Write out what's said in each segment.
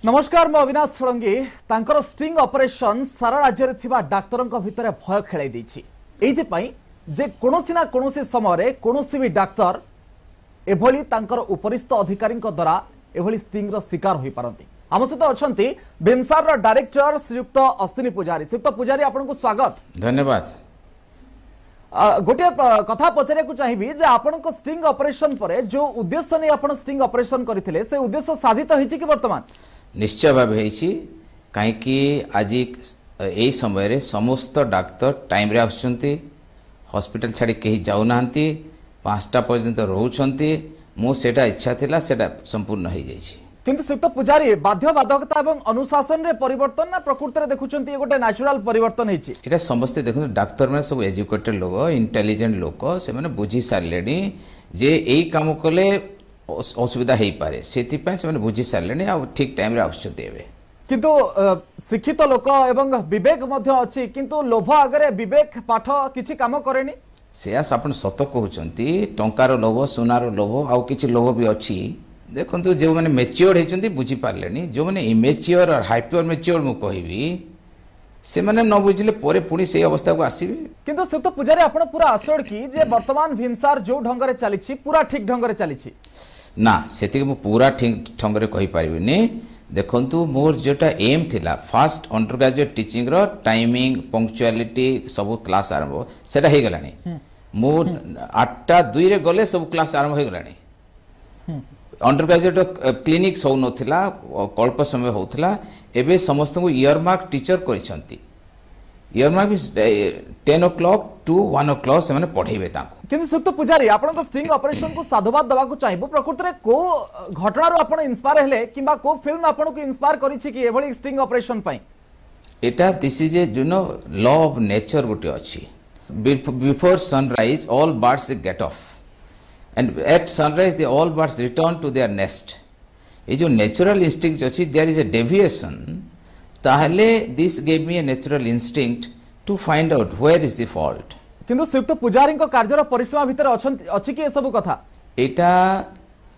नमस्कार मु अविनाश षडंगी तांकर स्टिंग ऑपरेशन सारा राज्य रे थिबा डाक्तरन को भितरे भय खेलाई दैछि एइथि पई जे कोनोसी ना कोनोसी समय रे कोनोसी भी डाक्तर एभली तांकर उपरिस्थ अधिकारी द्वारा एभली स्टिंग रो शिकार होई पारंती। आम सहित अछंती भीमसार रो डायरेक्टर श्रीयुक्त अश्विनी पुजारी। श्रीयुक्त पुजारी आपनको स्वागत। धन्यवाद। गोटे कथा पचारिया चाहिए जे आपण स्टिंग ऑपरेशन पर जो उद्देश्य नहीं आपण स्टिंग ऑपरेशन करथिले से उद्देश्य साधित होइछि कि वर्तमान निश्चय भाव कहीं आज यही समय समस्त डाक्तर टाइम रे आसुचंती हॉस्पिटल छाड़ी कहीं जाऊना 5टा पर्यंत रोचंती मुझा इच्छा थिला सेटा संपूर्ण हो जाइछि। किंतु श्रीयुक्त पुजारी बाध्यबाधकता एवं अनुशासन रे परिवर्तन ना प्रकृति रे देखुचंती ये गोटे नेचुरल परिवर्तन हेछि। एटा समस्त देखु डाक्तर माने सब एजुकेटेड लोग इंटेलिजेंट लोग से माने बुझी सारलेनी जे एई काम कले असुविधा हेई पारे सेति से बुझी सारे आ ठीक टाइम रे आउछते एबे। किंतु शिक्षित लोक एवं विवेक मध्य अछि किंतु लोभ आगरे विवेक पाठ किछि काम करेनी से आपण सत कहउचंती टंकार लोभ सोनार लोभ आ किछि लोभ भी अछि। देखंतु जो माने मैच्योर हेचंती बुझी पारलेनी जो माने इमेच्योर और हाइपर मैच्योर मु कहिबी से माने न बुझिले परे पुणी से अवस्था को आसीबे। किंतु श्रीयुक्त पुजारी आपण पूरा आश्योर की जे वर्तमान भीमसार जो ढंग रे चलीछि पूरा ठीक ढंग रे चलीछि ना सेति मु पूरा ठीक ढंग रे कहि परिबिनी। देखंतु मोर जेटा एम थिला फास्ट अंडर ग्रेजुएट टीचिंग रो टाइमिंग पंक्चुअलिटी सब क्लास आरंभ सेटा हे गलानी मु 8:02 रे गले सब क्लास आरंभ हो गलानी। अंडर ग्रेजुएट क्लिनिक सब नथिला कल्प समय होउथला एबे समस्त को इयर मार्क टीचर करिसंती earmark 10 o'clock to 1 o'clock से माने पढेबे ताको। किंतु श्रीयुक्त पुजारी आपण स्टिंग ऑपरेशन को साधुवाद दवा को चाहिबो प्रकृति रे को घटना रो आपण इंस्पायर हेले किबा को फिल्म आपण को इंस्पायर करिछि कि एभली स्टिंग ऑपरेशन पई एटा this is a you know law of nature गुटे अछि। Before sunrise all birds get off and at sunrise they all birds return to their nest। ये जो natural instinct अच्छी there is a deviation ताहले this gave me a natural instinct to find out where is the fault। किंतु श्रीयुक्त पुजारी को career परिसीमा भितर अछि कि सब कथा एटा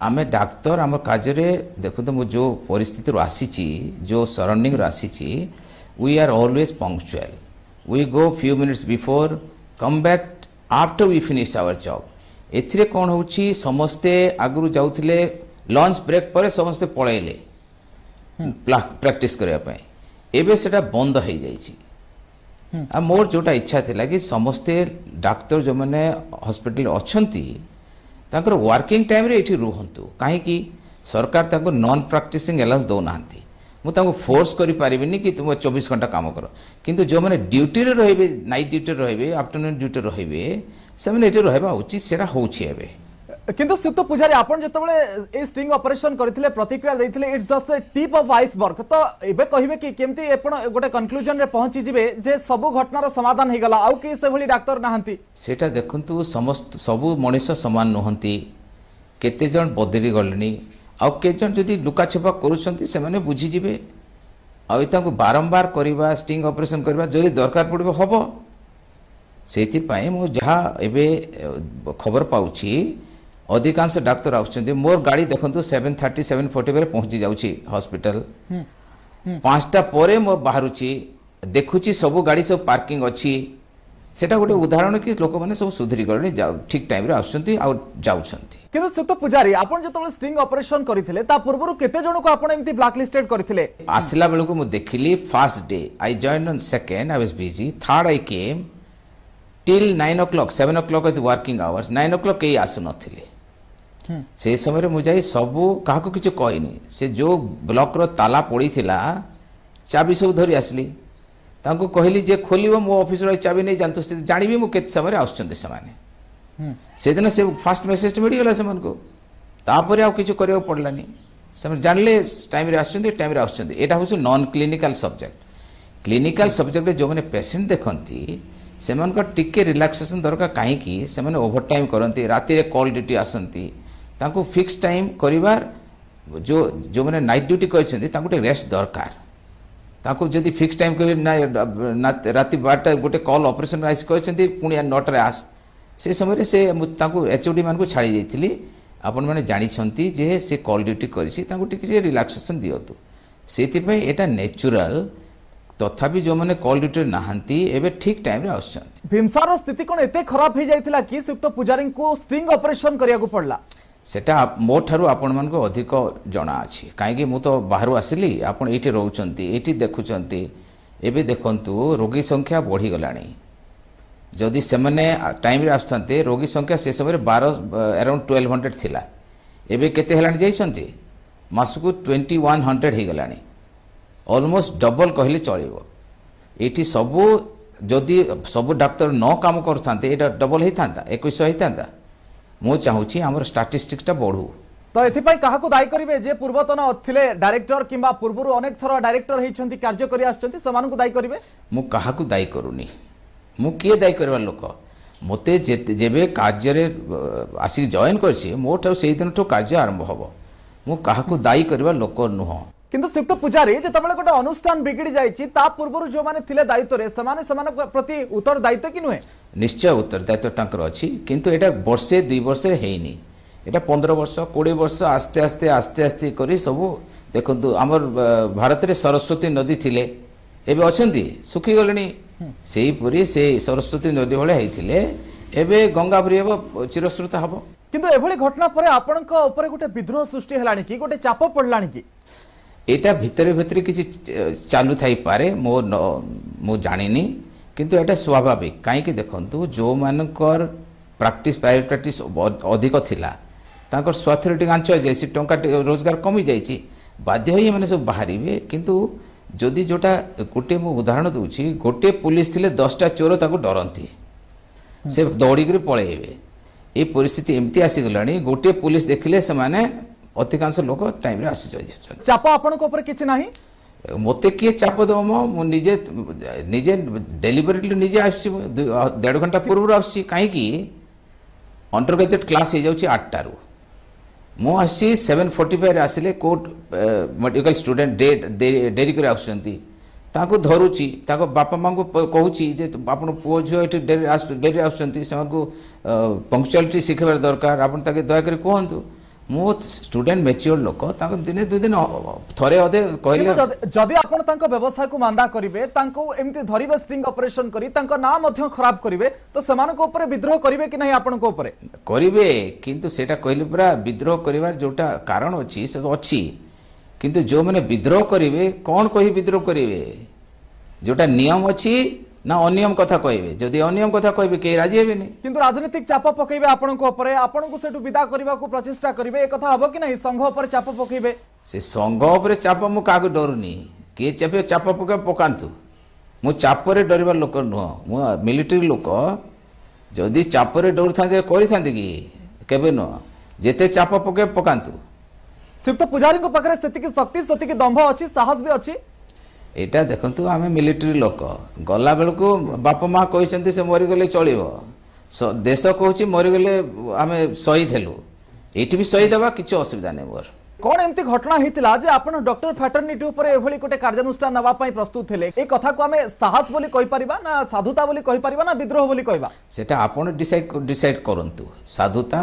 आमे डाक्तर आम कार्य देखो तो जो परिस्थिति रो आसीची जो सराउंडिंग रो आसीची we are always punctual we go few minutes before come back after we finish our job। एथिरे कौन होची समस्ते आगु जाउथिले लंच ब्रेक पर समस्ते पळैले प्रैक्टिस करया पय एबे सेटा बंद हो जाइछि। आ मोर जोटा इच्छा थिला कि समस्ते डाक्टर जो माने हॉस्पिटल अछंती ताकर वर्किंग टाइम रे एठी रुहंतु काहे कि सरकार ताको नॉन प्रैक्टिसिंग अलाउंस दो नांती मु ताको फोर्स करि पारिबिनी कि तुम 24 घंटा काम करो किंतु जो माने ड्यूटी रे रहबे नाइट ड्यूटी रहबे आफ्टरनून ड्यूटी रहबे से माने एठी रहबा उचित सेरा होउछि एबे। किंतु श्रीयुक्त पुजारी आपण जतबेले ए स्टिंग ऑपरेशन करथिले प्रतिक्रिया दैथिले it's just a tip of iceberg तो एबे कहिबे कि केमती आपण गोटे कंक्लूजन रे पहुंची जिवे जे सब घटनार समाधान हे गला आउ कि से भली डाक्टर नाहंती सेटा देखंतु समस्त सब मनुष्य समान नहंती केते जण बदली गलनी आउ के जण जदी लुका छपा करूछंती से माने बुझी जिवे आउ ताको बारंबार करबा स्टिंग ऑपरेशन करबा जदी दरकार पड़बो हबो सेति पई मु जहा एबे खबर पाउछि अधिकांश डाक्तर आउछंती मोर गाड़ी देखंतु 7:30 7:40 बेले पहुंची जाउछि हॉस्पिटल 5टा परे मो बाहरुछि देखुछि सब गाड़ी सब पार्किंग अछि सेटा गोटे उदाहरण कि लोक माने सब सुधरी गलनी ठीक टाइम रे आउछंती आ जाउछंती। किंतु श्रीयुक्त पुजारी आपण जतबेले स्टिंग ऑपरेशन करिथिले ता पूर्वरु केते जण को आपण एम्ति ब्लैक लिस्टेड करिथिले आसला बेलको मु देखिली first day I joined on second I was busy third I came till 9 o'clock 7 o'clock is working hours 9 o'clock के आसु नथिले से समय मु जाई सबु काहको किछ कहनी से जो ब्लॉक रो ताला पड़ी थिला चाबी सब धरी आसली तांको कहली जे खोलिबो मो ऑफिस रो चाबी नै जानतो से जानिबी मु केत समय आउछंते समाने से दिन से फर्स्ट मेसेज मिली गला समन को तापर आ किछ करियो पड़लानी समय जानले टाइम रे आछंते टाइम रे आछंते एटा होछ non clinical subject. Clinical subject जो माने पेशेंट देखंती सेमान को टिके रिलैक्सेशन दरकार काहे कि से माने ओवर टाइम करंती राती रे कॉल ड्यूटी आसंती तांको फिक्स टाइम करिवार जो जो माने नाइट ड्यूटी कहछंती तांको टे रेस्ट दरकार तांको जदी फिक्स टाइम कहि ना राती 12टा गोटे कॉल ऑपरेशन राइस कहछंती पुणी 9टा रे आस से समय से तांको एचओडी मान को छाड़ी देथिली आपण माने जानि छंती जे से कॉल ड्यूटी करिछि तांको टिके रिलैक्सेशन दियतु ସେଥିପାଇଁ ଏଟା ନ୍ୟାଚୁରାଲ तथापि जो मैंने कॉल ड्यूटी नहांती एबे ठीक टाइम रे आउछन भीमसार स्थिति कोन एते खराब हे जाइतिला कि सुक्त पुजारी को स्टिंग ऑपरेशन करिया को पड़ला सेटा मो ठारू आपण मन को अधिक जणा अछि काहे कि मु तो बाहरु आसिली आपण एठी रहउचंती एठी देखुचंती एबे देखंतु रोगी संख्या बढ़ी गलानी जदि से माने टाइम रे आस्थांते रोगी संख्या से समय 12 अराउंड 1200 थिला एबे केते हेलानी जाइछंती मासकु 2100 हे गलानी ऑलमोस्ट डबल कहले चलिबो एठी सबु जदि सबु डॉक्टर न काम करथांते एटा डबल हे थांता 2100 हे थांता मु चाहूची हमर स्टैटिस्टिक्स टा बढ़ू तो एथिपाई काहा को दायी करिवे जे पूर्वतन थिले डायरेक्टर किंबा पूर्वरु अनेक थरा डायरेक्टर हेछंती कार्य करि आछंती समान को दायी करिवे मु काहा को दायी करूनी मु के दायी करबा लोक मते जेबे कार्य रे आसी जॉइन करसी मो ठार सेहि दिन ठो कार्य आरंभ हबो मु काहा को दायी करबा लोक नुह किंतु सुक्त पुजारी जेतबेले गोटे अनुष्ठान बिगड़ी जाइछि ता पूर्वरु जो माने थिले दायित्व रे समान प्रति उत्तर दायित्व कि नुहे निश्चय उत्तर दायित्व तांकर अछि किंतु एटा वर्षे 2 वर्ष रे हेइनी एटा 15 वर्ष 20 वर्ष आस्ते आस्ते आस्ते आस्ते करी सब देखंतु हमर भारत रे सरस्वती नदी थिले एबे अछंती सुखी गलेनी सेही पुरी से सरस्वती नदी भले हेइथिले एबे गंगापुरी एबे चिरश्रुत हबो किंतु एभली घटना परे आपनक ऊपर गोटे विद्रोह सृष्टि हेलानी कि गोटे चाप पड़लानी कि एटा भितरे भितरे किसी चालू थाई पारे मो जानिनी किंतु एटा स्वाभाविक काहे कि देखंतु जो मानकर प्रैक्टिस प्राइवेट प्रैक्टिस अधिक थिला तांकर स्वास्थ्य आंच जाइछि टंका रोजगार कमी जाइछि बाध्य होई माने सब बाहरिबे किंतु जदि जोटा गोटे मो उदाहरण दूछि गोटे पुलिस थिले 10टा चोर ताको डरंती से दौड़ी कर पळेबे ए परिस्थिति एमती आसी गलानी गोटे पुलिस देखिले से माने अधिकांश लोक टाइम रे आसी जाइछन चाप आपन को ऊपर किछ नाही मते के चाप दम मु निजे डेलिबरेटली निजे आसी 1.5 घंटा पूर्व आसी काहे कि अंडर ग्रेजुएट क्लास हे जाउची 8 टारू मु आसी 7:45 रे आसिले कोर्ट मेडिकल स्टूडेंट डेरी करे आछंती ताको धरुची ताको बापा मां को कहूची जे आपन पुओ झियो एठी डेरी आछंती सेमान को पंक्चुअलिटी सिखबार दरकार आपन ताके दया करे कहंतु मो स्टूडेंट मैच्योर लोक ताको दिने 2 दिन थरे अधे कहले जदि आपण तांको व्यवसाय को मांदा करिवे तांको एमती धरिबे स्टिंग ऑपरेशन करी तांको नाम मध्य खराब करिवे तो समान को ऊपर विद्रोह करिवे कि नहीं आपण को ऊपर करिवे किंतु सेटा कहले पूरा विद्रोह करिवार जोटा कारण अछि से अछि किंतु जो माने विद्रोह करिवे कोन कहि विद्रोह करिवे जोटा नियम अछि ना अनियम कथा कहबे जदि अनियम कथा कहबे के राजी हेबे नहीं किंतु राजनीतिक चाप पकेबे आपण को ऊपर आपण को सेटु विदा करबा को प्रचेष्टा करिवे ए कथा हबो कि नहीं संघ ऊपर चाप पकेबे से संघ ऊपर चाप मु कागो डरुनी के चाप पके पकांतु मु चाप रे डरिबा लोक नुह मु मिलिटरी लोक जदि चाप रे डर था करि थांती कि केबे न जेते चाप पके पकांतु सिर्फ तो पुजारी को पकरे सेति की शक्ति सेति की दंभ अछि साहस भी अछि एटा देखंतु आमे मिलिटरी लोक गला बेलको बाप मां कहिसंती से मरि गले चलिबो देश कहूची मरि गले आमे शहीद हेलु एठी भी शहीद हवा किछु असुविधा नै मोर कोन एमती घटना हितिला जे आपण डॉक्टर फैटर्निटी ऊपर एभली कोटे कार्यानुष्ठान नवा पई प्रस्तुत हेले ए कथा को आमे साहस बोली कहि परिबा ना साधुता बोली कहि परिबा ना विद्रोह बोली कहबा सेटा आपण डिसाइड करंतु साधुता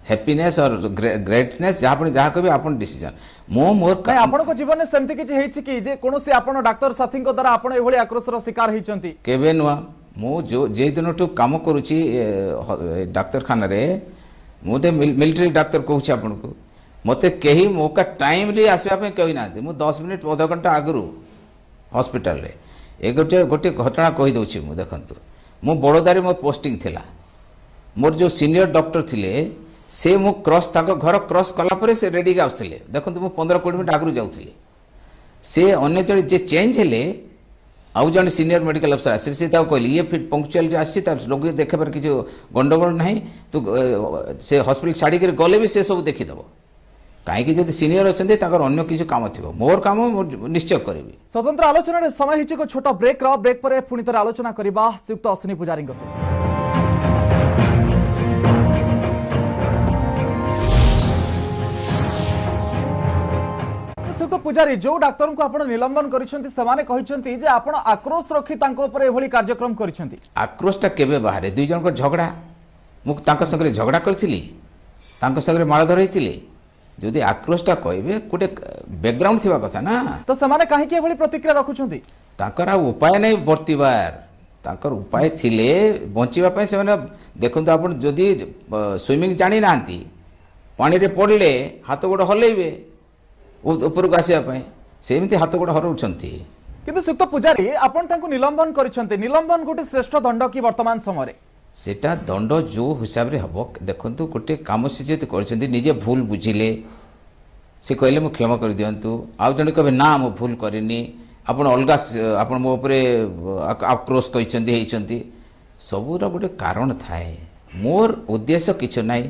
हैप्पीनेस और ग्रेटनेस जहाँ कभी आपण डिसीजन मो मोर आपण को जीवन में सेमती किछि हेछि कि जे कोनोसी आपण डॉक्टर साथी को द्वारा आपण एभली आक्रोशर शिकार हेचंती केबे नुआ मो जो जे दिनटू काम करूची डाक्टर खाना रे मुते मिलिटरी डाक्टर कहूची आपण को मते केही मोका टाइमली आसीबा पे कहि नाते मु 10 मिनिट आधा घंटा आगरु हॉस्पिटल रे ए गोटे घटना कहि दउची मु देखंतु मु बड़ोदारी मो पोस्टिंग थिला मोर जो सीनियर डॉक्टर थिले से मु क्रॉस ताको घर क्रॉस कला परे से रेडी आउथले देखंतु मु 15-20 मिनिट आगरु जाउथली से अन्य जड़े जे चेंज हेले आउ जन सीनियर मेडिकल अफसर आसे से ताको कहली ये फिट पंक्चुअलिटी आसी त लोग देखे पर किछु गंडगोल नाही तो से हॉस्पिटल छाड़ी के गले भी से सब देखि दबो काहे कि जदि सीनियर अछंते ताकर अन्य किछु काम थिबो मोर काम निश्चय करबी स्वतंत्र आलोचना रे समय हिची को छोटा ब्रेक परे पुनी तर आलोचना करबा सुयुक्त अश्विनी पुजारी से सुयुक्त पुजारी जो डाक्टर को आपण निलंबन करिसंती समाने कहिसंती जे आपण आक्रोश रखी तांको ऊपर एभली कार्यक्रम करिसंती आक्रोशटा केबे बाहरे दुई जन को झगड़ा मु तांको संगे झगड़ा करथिली तांको संगे माळ धरैथिली যদি আক্ରୋଶଟା କହିବେ ଗୋଟେ ବ୍ୟାକଗ୍ରାଉଣ୍ଡ ଥିବା କଥା ନା ତ ସେମାନେ କାହିଁକି ଏଭଳି ପ୍ରତିକ୍ରିୟା ରଖୁଛନ୍ତି? ତାଙ୍କର ଆଉ ଉପାୟ ନାହିଁ ବର୍ତ୍ତିବାର ତାଙ୍କର ଉପାୟ ଥିଲେ ବଞ୍ଚିବା ପାଇଁ ସେମାନେ ଦେଖନ୍ତୁ ଆପଣ ଯଦି ସୁଇମିଂ ଜାଣିନାହାନ୍ତି ପାଣିରେ ପଡ଼ିଲେ ହାତ ଗୋଡ଼ ହଲେଇବେ ଉପରକୁ ଆସିବା ପାଇଁ ସେମିତି ହାତ ଗୋଡ଼ ହରଉଛନ୍ତି। କିନ୍ତୁ ସୁକ୍ତ ପୂଜାରୀ ଆପଣ ତାଙ୍କୁ ନିଲମ୍ବନ କରିଛନ୍ତି ନିଲମ୍ବନ ଗୋଟେ ଶ୍ରେଷ୍ଠ ଦଣ୍ଡ କି ବର୍ତ୍ତମାନ ସମୟରେ? সেটা দণ্ড যে হিসাবে হব দেখুন গোটে কাম সে যেহেতু করছেন নিজে ভুল বুঝিলে সে কহিলে মু ক্ষমা করে দিয়ন্তু আউ জন কবে না মু ভুল করিনি আপন অলগা আপন মো উপরে আক্রোশ কইছন্তি হেইছন্তি সবুর গোটে কারণ থায়ে মোর উদ্দেশ্য কিছু নাই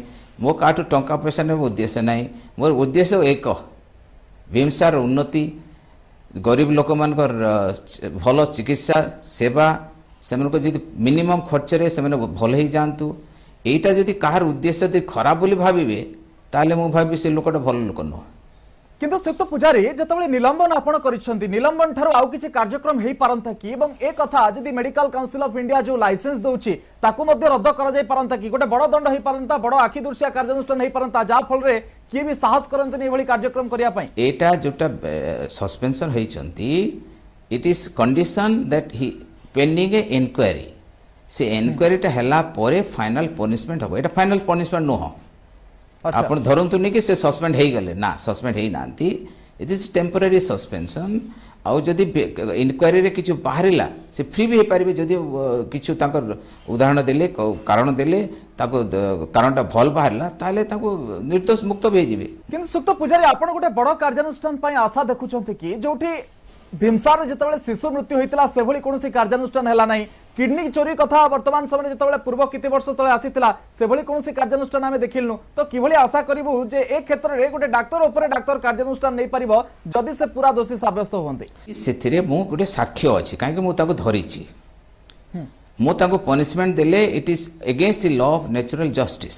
মো কাঠু টঙ্কা পয়সা নেব উদ্দেশ্য নাই মোর উদ্দেশ্য এক ভীমসার উন্নতি গরিব লোক মানকর ভাল চিকিৎসা সেবা সেমানক যদি মিনিমম খরচরে সেমানে ভাল হয়ে যাআন্তু এইটা যদি কাহার উদ্দেশ্য যদি খারাপ বলি ভাবিবে তাহলে মু ভাবি সে লোকটা ভাল লোক নহ। কিন্তু সুক্ত পূজারি যেতবে নিলম্বন আপন করিছন্তি নিলম্বন ঠারু আউ কিছু কার্যক্রম হেই পারন্তা কি এবং এ কথা যদি মেডিকাল কাউন্সিল অফ ইন্ডিয়া যে লাইসেন্স দউছি তাকু মধ্যে রদ্দ করা যাই পারন্তা কি গোটে বড় দণ্ড হেই পারন্তা বড় আখি দৃশ্য কার্যানুষ্ঠান হেই পারন্তা যা ফলরে কি বি সাহস করন্তনি এভলি কার্যক্রম করিয়া পাই এটা যেটা সসপেনশন হইছন্তি it is condition that he pending a inquiry সে ইনকোয়ারিটা হেলা পরে ফাইনাল পনিশমেন্ট হবে এটা ফাইনাল পনিশমেন্ট নহ ଆପଣ ଧରନ୍ତୁନି କି ସେ ସସ୍ପେଣ୍ଡ ହେଇଗଲେ ନା ସସ୍ପେଣ୍ଡ ହେଇନାହାନ୍ତି ଇଟ୍ ଇଜ୍ ଟେମ୍ପୋରାରୀ ସସ୍ପେନ୍ସନ୍ ଆଉ ଯଦି ଇନକ୍ୱାରିରେ କିଛି ବାହାରିଲା ସେ ଫ୍ରି ବି ହେଇପାରିବେ ଯଦି କିଛି ତାଙ୍କର ଉଦାହରଣ ଦେଲେ କାରଣ ଦେଲେ ତାକୁ କାରଣଟା ଭଲ ବାହାରିଲା ତାହେଲେ ତାକୁ ନିର୍ଦ୍ଦୋଷ ମୁକ୍ତ ବି ହେଇଯିବେ। କିନ୍ତୁ ସୁକ୍ତ ପୂଜାରୀ ଆପଣ ଗୋଟେ ବଡ଼ କାର୍ଯ୍ୟାନୁଷ୍ଠାନ ପାଇଁ ଆଶା ଦେଖୁଛନ୍ତି କି ଯୋଉଠି ভীমসার যেতবে শিশু মৃত্যু হয়েছিল সেভাবে কোণী কার্যানুষ্ঠান হেলা নাই কিডনি চোরি কথা বর্তমান সময় যেতবে পূর্ব কিছু বর্ষ তলে আসিলা সেভাবে কোণী কার্যানুষ্ঠান আমি দেখিলু তো কিভাবে আশা করবু যে এ ক্ষেত্রে গোটে ডাক্তার উপরে ডাক্তার কার্যানুষ্ঠান নেই পারিব যদি সে পুরা দোষী সাব্যস্ত হুঁতে সেথিরে মু গোটে সাক্ষ্য আছে কাইকি মু তাকে ধরিছি মু তাকে পনিশমেন্ট দেলে it is against the law of natural justice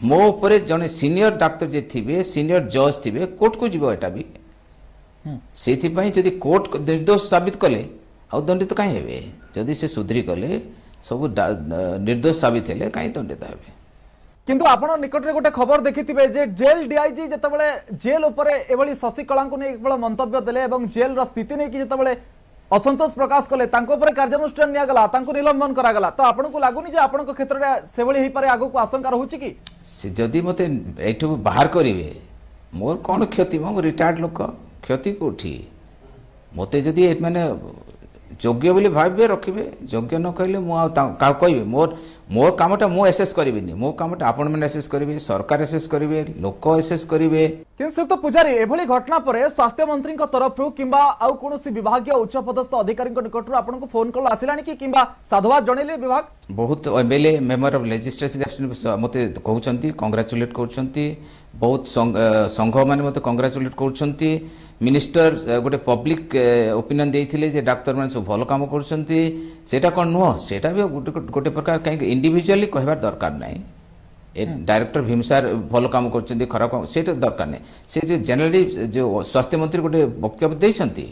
মো উপরে জনে সিনিয়র ডাক্তার যে থিবে সিনিয়র জজ থিবে কোর্ট কু যাব এটা বি সেইপাই যদি কোর্ট निर्दोष साबित कले आउ दंडित कहीं हेबे जदि से सुधरी गले सब निर्दोष साबित हेले कहीं दंडित हेबे। किंतु आपण निकट रे गोटे खबर देखिथिबे जे जेल डीआईजी जेतबेले जेल उपरे एभली शशिकला को नै केवल मंतव्य देले एवं जेल रा स्थिति नै कि जेतबेले असंतोष प्रकाश कले तांको उपरे कार्यानुष्ठान निया गला तांको निलंबन करा गला तो आपण को लागुनी जे आपण को क्षेत्र रे सेभली हेई पारे आगो को आशंका रहउची कि जदि मते एठु बाहर करिवे मोर कोन क्षति मो रिटायर्ड लोक क्षति कोठी मते जदि माने योग्य बोली भाबे रखिबे योग्य न कहले मु का कहबे मोर कामटा मु एसेस करबिनी मो कामटा आपण माने एसेस करिवे सरकार एसेस करिवे लोक एसेस करिवे। किंतु तो पुजारी एभली घटना परे स्वास्थ्य मंत्री तरफ किंबा आउ कोनोसी विभागीय उच्च पदस्थ अधिकारी निकटरू आपन को फोन कॉल आसिलानी कि किंबा साधुवाद जणैले विभाग बहुत एमएलए मेंबर ऑफ लेजिस्लेटिव मते कहउचंती कांग्रेचुलेट करउचंती बहुत संघ माने मते कांग्रेचुलेट करउचंती मिनिस्टर गोटे पब्लिक ओपिनियन देइथिले जे डाक्टर माने सब भलो काम करउचंती सेटा कोन नो सेटा भी गोटे प्रकार काहे इंडिविजुअली कहबार दरकार नाही ए डायरेक्टर भीमसार भलो काम करउचंती खराब काम सेटा दरकार नाही से जे जनरली जो स्वास्थ्य मंत्री गोटे वक्तव्य देइछंती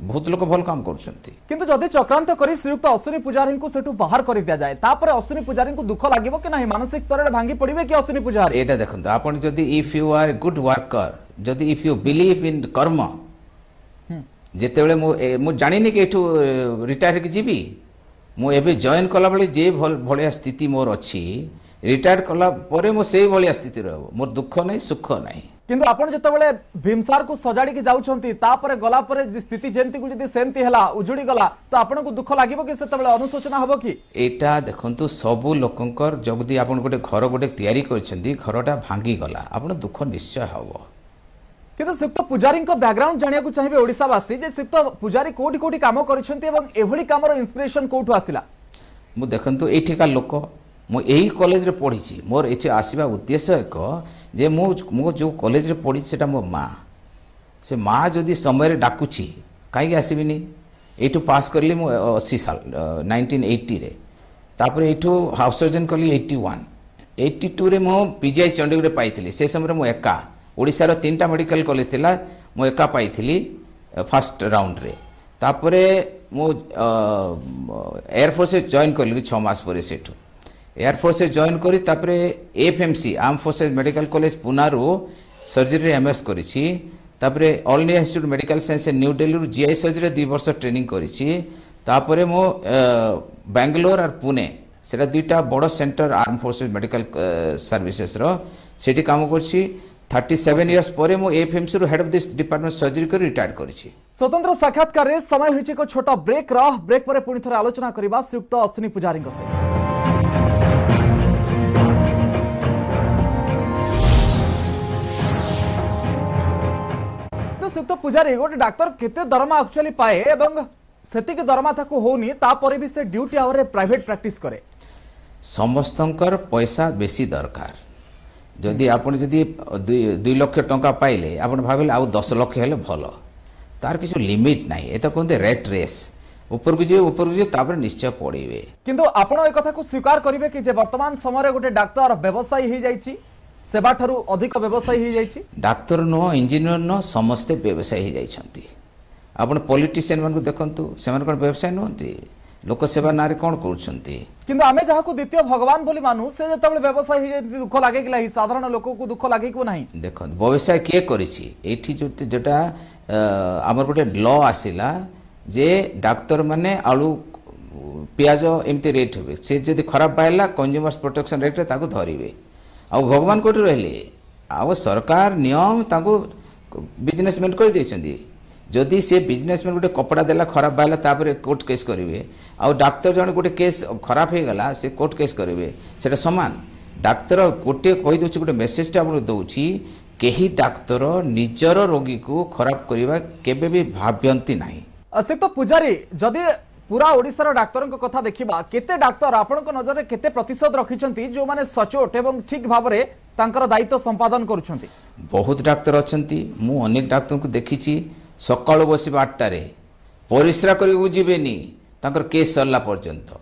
बहुत लोक भल काम करछंती किंतु जदि चक्रांत करी श्रीयुक्त अश्विनी पुजारी को सेटू बाहर कर दिया जाए तापर अश्विनी पुजारी को दुख लागिवो कि नाही मानसिक स्तर रे भांगी पड़िबे कि अश्विनी पुजारी एटा देखंत आपण जदि if you are good worker जदि if you believe in karma जेतेबेले मु जानिनी कि एठू रिटायर कि जीबी मु एबे जॉइन कला बेले जे भलिया स्थिति मोर अछि रिटायर कला परे मु सेही भलिया स्थिति रहबो मोर दुख नै सुख नै किंतु आपण जेतेबेले भीमसार को सजाड़ी के जाउछंती तापरे गला परे स्थिति जेंती को जदी सेमती हला उजुड़ी गला तो आपण को दुख लागिवो कि सेतेबेले अनुशोचना हबो कि एटा देखंतु सबु लोकंकर जगदी आपण गोटे घर गोटे तयारी करछंती घरटा भांगी गला आपण दुख निश्चय हबो। किंतु सुक्त पुजारी को बैकग्राउंड जानिया को चाहिए ओडिसावासी जे सुक्त पुजारी कोठी कोठी काम करछंती एवं एभली कामर इंस्पिरेशन कोठु आसिला मु देखंतु एठिका लोक मु एही कॉलेज रे पढिछि मोर एठी आसीबा उद्देश्य एक जे मु जो कॉलेज रे पढिछि सेटा मो माँ से माँ जदि समय रे डाकुछि काई आसीबिनी एठु पास करली मु 80 साल 1980 रे तापर एठु हाउस सर्जन करली 81 82 रे मु पीजीआई चंडीगढ़ रे पाइथिली से समय रे मु एका ओडिसा रो 3टा मेडिकल कॉलेज थिला मु एका पाइथिली फर्स्ट राउंड रे तापरे मु एयरफोर्स जॉइन करली 6 मास परे सेठु एयरफोर्स जॉइन करी तापरे FMC armed forces medical college पुनारू सर्जरी एमएस करिछि तापरे all India institute medical science New Delhi GI surgery 2 वर्ष ट्रेनिंग करिछि तापरे मो बेंगलोर और पुणे सेटा दुईटा बड़ centre armed forces medical services रो सेठी काम करछि 37 इयर्स परे मो एफएमसी रो head of this department surgery कर रिटायर्ड करिछि। स्वतंत्र साक्षात्कार रे समय होइछि को छोटा ब्रेक रो ब्रेक परे पुनी थरे आलोचना करिबा श्रीयुक्त अश्विनी पुजारी को से। तो श्रीयुक्त पुजारी गोटे डाक्टर केते दरमा एक्चुअली पाए एवं सेति के दरमा ताको होनी ता परे भी से ड्यूटी आवर रे प्राइवेट प्रैक्टिस करे समस्तंकर पैसा बेसी दरकार जदि आपण जदि 2 लाख टंका पाइले आपण भाबिले आउ 10 लाख हेले भलो तार किछु लिमिट नाही एता कोनते रेट रेस ऊपर को जे तापर निश्चय पड़िबे किंतु आपण ए कथा को स्वीकार करिवे कि जे वर्तमान समय रे गोटे डाक्टर व्यवसायी ही जाईची सेवा ठारू अधिक व्यवसायी ही जाईची डाक्टर नो इंजीनियर नो समस्त व्यवसायी ही जाईछंती आपण पॉलिटिशियन मन को देखंतु सेमान कोन व्यवसाय नोंती लोक सेवा नारे कोन करूछंती किंतु आमे जहा को द्वितीय भगवान बोली मानु से जतबे व्यवसाय ही दुख लागे कि साधारण लोक को दुख लागे को नहीं देखो व्यवसाय के करिछि एठी जेटा हमर गोटे लॉ आसिला जे डाक्टर माने आलू पियाज एमती रेट होबे से जदि खराब पाइला कंज्यूमर्स प्रोटेक्शन रेट रे ताको धरिबे आ भगवान कोट रहले आ सरकार नियम ताको बिजनेसमैन कर दैछंदी जदि से बिजनेसमैन गोटे कपड़ा देला खराब पाइला तापर कोर्ट केस करिवे आ डाक्टर जण गोटे केस खराब हे गला से कोर्ट केस करिवे सेटा समान डाक्टर गोटे कहि दोछि गोटे मेसेज टा आपण दोछि केही डाक्तर निजर रोगी को खराब करिवा केबे भी भाव्यंती नाही। से तो पुजारी जदि पूरा ओडिसा डाक्तर कथा देखा केते डाक्तर आपण नजर में केते प्रतिशत रखिछंती जो माने सचोट एवं ठीक भाव में तांकर दायित्व संपादन करुछंती बहुत डाक्तर अछंती मु अनेक डाक्तर को देखिछि सकाळ बसिबा 8टा रे परिश्रा करी जीवेनी तांकर केस सरला पर्यंत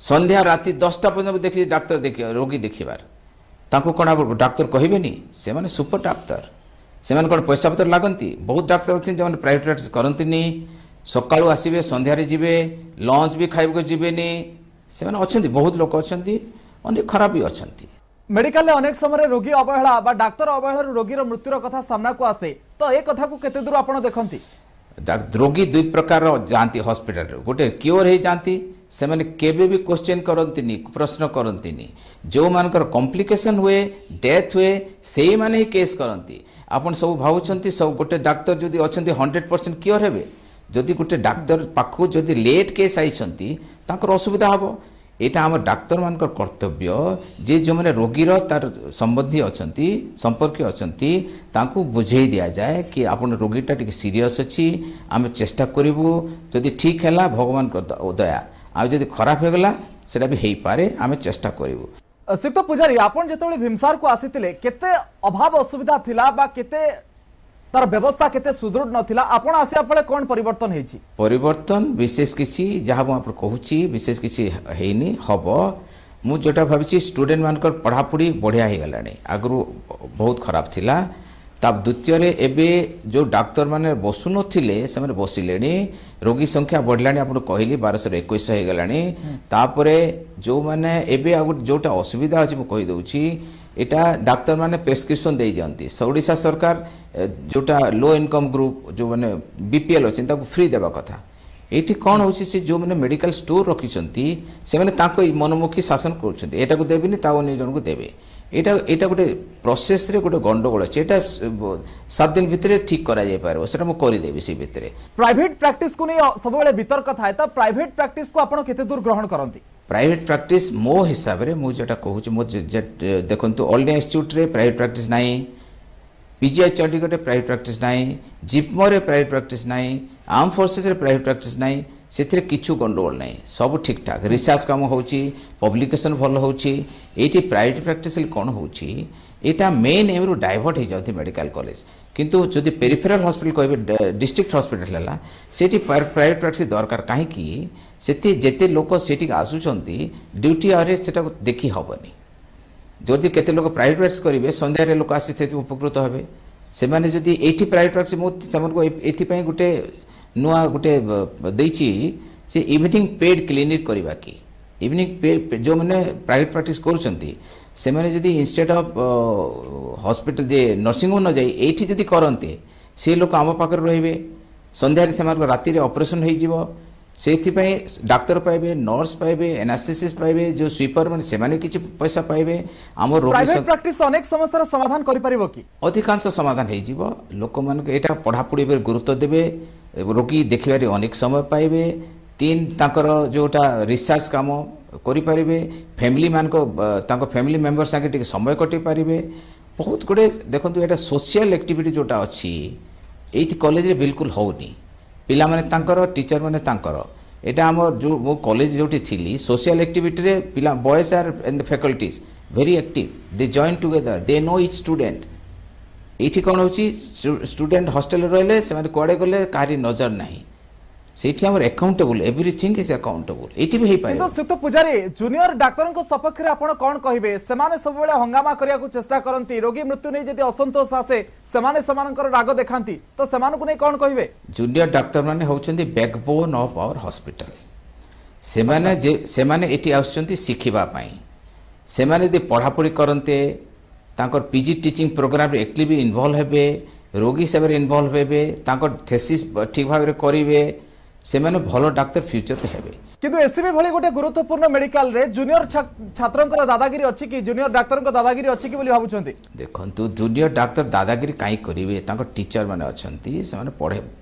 संध्या राति 10टा पर्यंत देखि डाक्तर देखि रोगी देखिबार तांको कोना डाक्तर कहिबेनी से माने सुपर डाक्तर से माने कोन पैसा पत्र लागंती बहुत डाक्तर अछन जे माने प्राइवेट प्रैक्टिस करंतीनी सकाळू आसीबे संध्या रे जीवे लंच भी खाइबो जीवेनी से माने अछंती बहुत लोक अछंती अनेक खराब भी अछंती मेडिकल अनेक समय रोगी अवहेला बा डाक्तर अवहेला रोगी मृत्युर कथा सामना को आसे तो ए कथा को केते दूर आपण देखंती रोगी 2 प्रकार जानती हॉस्पिटल रे गोटे क्योर हे जानती से माने केबे भी क्वेश्चन करंतीनी प्रश्न करंतीनी जो मानकर कॉम्प्लिकेशन हुए डेथ हुए सेही माने ही केस करंती आपण सब भावुछंती सब गोटे डाक्तर जदी अछंती 100% क्योर हेबे जदि गोटे डाक्तर पाखु जदि लेट केस आइछंती तांकर असुविधा हबो एटा हमर डाक्तर मानकर कर्तव्य जे जो माने रोगी रो तार संबंधी अछंती संपर्क अछंती तांको बुझेई दिया जाए कि आपण रोगीटा टिक सीरियस अछि आमे चेष्टा करिवु जदि ठीक हैला भगवान को दया आ जदि खराब हे गला सेटा भी हेई पारे आमे चेष्टा करिवु। सिक्त पुजारी आपण जेतबे भीमसार को आसीतिले केते अभाव असुविधा थिला बा केते तार व्यवस्था केते सुदृढ़ नथिला आपण आसिया पळे कोन परिवर्तन हेछि परिवर्तन विशेष किछि जहा हम कहूछि विशेष किछि हेइनी हबो मु जोटा भाबिछि स्टूडेंट मानकर पढ़ापढ़ी बढ़िया हे गलानी आगरु बहुत खराब थिला तब द्वितीय रे एबे जो डाक्तर माने बसु नथिले से माने बसिलेनी रोगी संख्या बढ़लानी आपण कहली 1221 हे गलानी तापरे जो माने एबे जोटा असुविधा अछि मु कहि दउछि एटा डाक्तर माने प्रेस्क्रिप्शन दे दियंती ओडिशा सरकार जोटा लो इनकम ग्रुप जो माने बीपीएल अछि ताको फ्री देबा कथा एठी कोन होछि से जो माने मेडिकल स्टोर रखिसंती से माने ताको मनमुखी शासन करूछंती एटा को देबिनी ताओ ने जन को देबे एटा गोटे प्रोसेस रे गोटे गंडगोल अछि एटा 7 दिन भितरे ठीक करा जाय पारो सेटा मु करि देबी से भितरे प्राइवेट प्रैक्टिस को नै सबबेले वितर्क थाए त प्राइवेट प्रैक्टिस को आपण केते दूर ग्रहण करंती प्राइवेट प्रैक्टिस मो हिसाब रे मु जेटा कहूची मो देखंतु ऑल इंडिया इंस्टीट्यूट रे प्राइवेट प्रैक्टिस नाही पीजीआई चंडीगढ़ रे प्राइवेट प्रैक्टिस नाही जिपमो रे प्राइवेट प्रैक्टिस नाही आर्म फोर्सेस रे प्राइवेट प्रैक्टिस नाही सेथिरे किछु गंडगोल नाही सब ठीक ठाक रिसर्च काम होची पब्लिकेशन भल होची एटी प्राइवेट प्रैक्टिस कोन होची एटा मेन एम रु डाइवर्ट हो जाउथि मेडिकल कॉलेज किंतु जदि पेरिफेरल हॉस्पिटल कहबे डिस्ट्रिक्ट हॉस्पिटल हला सेठी प्राइवेट प्रैक्टिस दरकार काहे कि सेति जेते लोक सेठी आसुचंती ड्यूटी आरे सेटा देखि हबनी जदि केते लोक प्राइवेट प्रैक्टिस करिवे संध्या रे लोक आसी सेति उपकृत हेबे से माने जदि एठी प्राइवेट प्रैक्टिस मो समन को एथि पई गुटे नुआ गुटे देछि से इवनिंग पेड क्लिनिक करबा की इवनिंग जो मैंने प्राइवेट प्रैक्टिस करूछंती से माने जदी instead of hospital J nursing home न जाई एठी जदी करंते से लोक आम पाकर रहिबे संध्या रे से राति रे ऑपरेशन होई जीवो सेथिपाई डाक्टर पाइबे नर्स पाइबे एनास्थेसिस पाइबे जो स्वीपर माने से माने किछि पैसा पाइबे आम रोगी प्राइवेट प्रैक्टिस अनेक समस्यार समाधान करि परिबो कि अधिकांश समाधान होई जीवो लोक मान एटा पढ़ापढ़ी पर गुरुत्व देबे रोगी देखिबारे अनेक समय पाइबे तीन ताकर जोटा रिसर्च काम करि परिबे फैमिली मान को ताको फैमिली मेंबर संगे टिके समय कटि परिबे बहुत गुडे देखंतु एटा सोशल एक्टिविटी जोटा अछि एठी कॉलेज रे बिल्कुल होउनी पिला माने तांकर टीचर माने तांकर एटा हमर जो मो कॉलेज जोटी थिली सोशल एक्टिविटी रे पिला boys are and the faculties very active they join together they know each student एठी कोन होची स्टूडेंट हॉस्टल रहले से माने कोडे गले कारी नजर नाही सेठी हमर अकाउंटेबल एवरीथिंग इज अकाउंटेबल एठी भी हे पारे किंतु सुत पुजारी जूनियर डाक्टर को सपक्ष रे आपण कोन कहिबे सेमाने सब बेले हंगामा करिया को चेष्टा करंती रोगी मृत्यु नै जदी असंतोष आसे सेमाने समानकर राग देखांती तो सेमान को नै कोन कहिबे जूनियर डाक्टर माने होचंती बैकबोन ऑफ आवर हॉस्पिटल सेमाने एठी आउचंती सिखिबा पई सेमाने जदी पढ़ापढ़ी करंते तांकर पीजी टीचिंग प्रोग्राम रे एक्टिव इन्वॉल्व हेबे रोगी सेवा इन्वॉल्व हेबे तांकर थेसिस ठीक भाव रे करिवे से माने भलो डाक्टर फ्यूचर रे हेबे किंतु एससीबी भली गोटे गुरुत्वपूर्ण मेडिकल रे जूनियर छात्रंकर दादागिरी अछि कि जूनियर डाक्टरंकर दादागिरी अछि कि बोली भाबुछंती देखंतु जूनियर डाक्टर दादागिरी काई करिवे तांकर टीचर माने अछंती से माने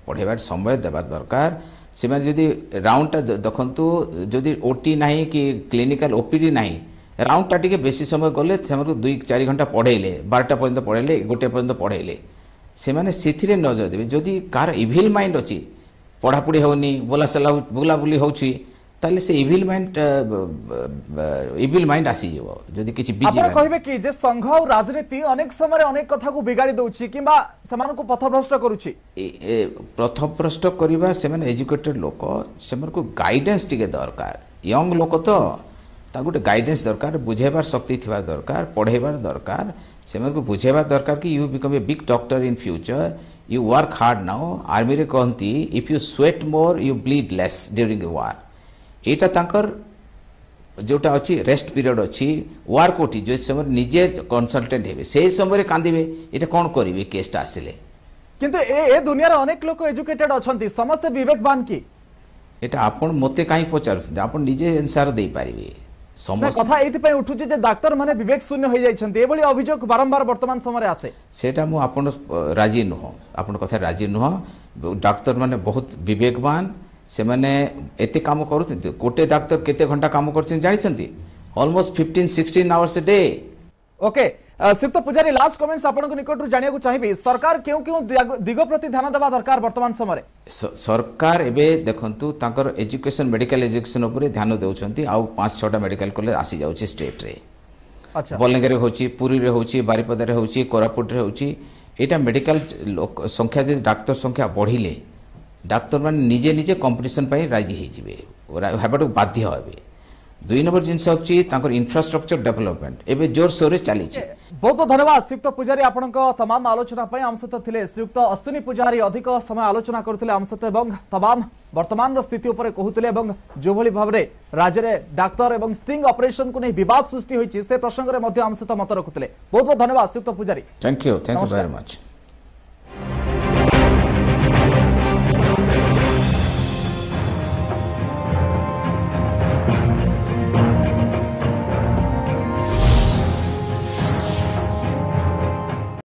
पढ़ेबार समय देबार दरकार से माने जदी राउंड देखंतु जदी ओटी नाही कि क्लिनिकल ओपीडी नाही राउंड टा टिके बेसी समय गले हमको 2-4 घंटा पढ़ेले 12टा पर्यंत पढ़ेले 1टा पर्यंत पढ़ेले से माने सिथिरे नजर देबे जदी कार इविल माइंड अछि पढ़ापढ़ी होनी बोला बुली होची ताले से इविल माइंड आसी जीवो जदी किछि बिजी आपण कहिबे कि जे संघ और राजनीति अनेक समय अनेक कथा को बिगाड़ी दउची किबा समान को पथभ्रष्ट करूची पथभ्रष्ट करिबा से माने एजुकेटेड लोक से को गाइडेंस टिके दरकार यंग लोक तो ता गुटे गाइडेंस दरकार बुझेबार शक्ति थिबा दरकार पढ़ेबार दरकार से को बुझेबार दरकार कि you become a big doctor in future you work hard now army रे कहंती if you sweat more you bleed less during a war एटा तांकर जोटा अछि रेस्ट पीरियड अछि वार कोठी जो समय निजे कंसल्टेंट हेबे से समय रे कांदिबे एटा कोन करिवे केसटा आसिले किंतु ए दुनिया रे अनेक लोक एजुकेटेड अछंती समस्त विवेकवान की एटा आपण मते काई पचारु आपण निजे आंसर देई पारिबे समस्त कथा एति पय उठुची जे डाक्टर माने विवेक शून्य होई जायछंती एबोली अभियोग बारंबार वर्तमान समय आसे सेटा मु आपण राजी नुह आपण कथा राजी नुह डाक्टर माने बहुत विवेकवान से माने एते काम करूथि कोटे डाक्टर केते घंटा काम करछन जानिछंती almost 15-16 hours a day okay सिक्त पुजारी लास्ट कमेंट्स आपण को निकट रु जानिया को चाहिबी सरकार केउ केउ दिग प्रति ध्यान देबा दरकार वर्तमान समय सरकार एबे देखंतु तांकर एजुकेशन मेडिकल एजुकेशन ऊपर ध्यान देउछंती आ 5-6टा मेडिकल कॉलेज आसी जाउची स्टेट रे अच्छा बलंगे रे होची पुरी रे होची बारिपदा रे होची कोरापुट रे होची एटा मेडिकल संख्या जे डाक्टर संख्या बढ़िले डाक्टर माने निजे निजे कंपटीशन पई राजी हे जिवे हेबाटो बाध्य होबे 2 नंबर जिनस अछि तांकर इंफ्रास्ट्रक्चर डेवलपमेंट एबे जोर सोरे चली छै बहुत बहुत धन्यवाद श्रीयुक्त पुजारी आपनक तमाम आलोचना पई हम सहित थिले श्रीयुक्त अश्विनी पुजारी अधिक समय आलोचना करथिले हम सहित एवं तमाम वर्तमान स्थिति ऊपर कहूतिले एवं जो भली भाबरे राज्य रे डाक्टर एवं स्टिंग ऑपरेशन को नै विवाद सृष्टि होईछि से प्रसंग रे मध्ये हम सहित मत रखुतिले बहुत बहुत धन्यवाद श्रीयुक्त पुजारी थैंक यू वेरी मच।